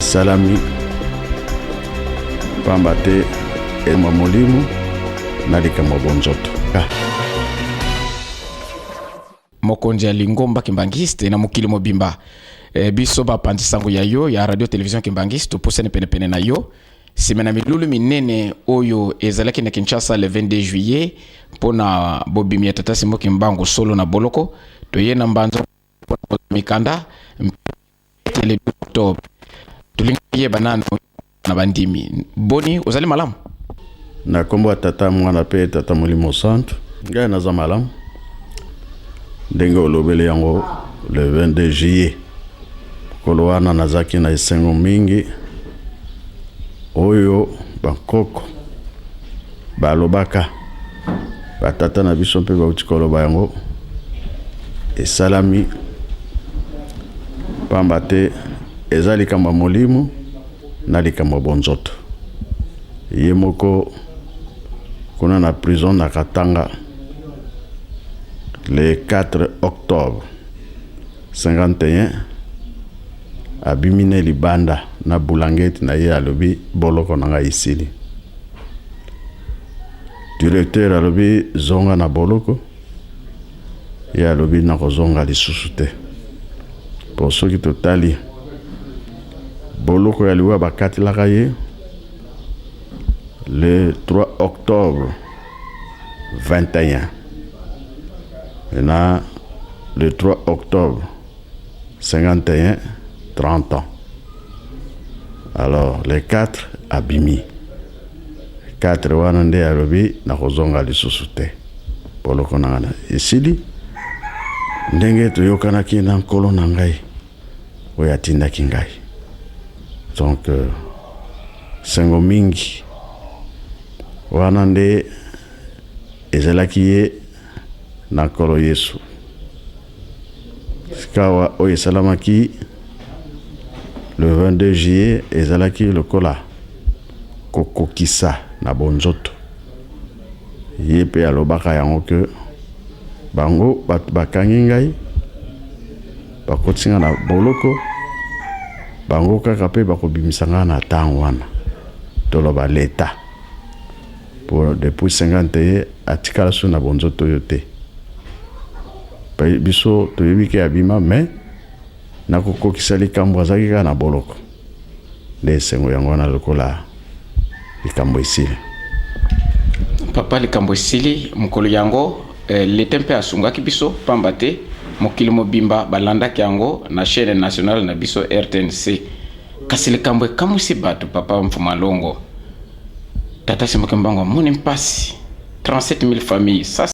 esalami pamba te elma molimo na likambo bonzoto. Mokonzi ya Lingomba Kimbangiste na mokili mobimba biso bapandi sango ya yo ya radio television Kimbangiste posene pene na yo simena milulu minene oyo ezalaki na Kinshasa le 22 juillet pona bobimi ya tata Simbo Kimbangu solo na boloko toye na mbanzo mikanda le octobre tulingiye banana na bandimi boni ozali malamu na kombo tata mwana pe tata molimo santo ngai naza malamu ndenge olobele yango le 22 juillet kolo wana nazaki na esengo mingi oyo bakoko balobaka batata na biso mpe bauti koloba yango esalami pamba te eza likambo molimo na likambo bonzoto. Ye moko kuna na prison na Katanga le 4 octobre 51 abimine libanda na bulangeti na ye alobi boloko nanga isili. Directeur alobi zonga na boloko ye alobi na kozonga lisusu te. Pour ceux qui totali boloko ya liwa bakati laka ye le 3 octobre 21. Maintenant, le 3 octobre 51, 30 ans. Alors, les 4 abimi. 4 wanande alobi na kozonga lisusu te. Polo konangana. Isili, ndenge toyokanaki na nkolo na ngai. Oyo atindaki ngai. Donc, sengo mingi. Wanande ezalaki ye na nkolo Yesu. Sikawa oyo esalamaki le 22 juillet ezalaki lokola kokokisa na bonzoto. Ye pe alobaka yango ke bango bakangi ngai bakotinga na boloko bango kaka pe bakobimisa nga na ntango wana toloba leta pour depuis 50 atikala so na bonzoto yo te biso toyebi ke abima me nakokokisa likambo azalaki kaka na boloko nde esengo yango wana lokola likambo esili. Papa likambo esili mokolo yango leta mpe asungaki biso pamba te mokili mobimba balandaki yango na chaîne nationale na biso RTNC. Kasi likambo ekamwisi bato papa Mfuma Longo tata Simbo Kimbangu amoni mpasi 37 000 familles. Ça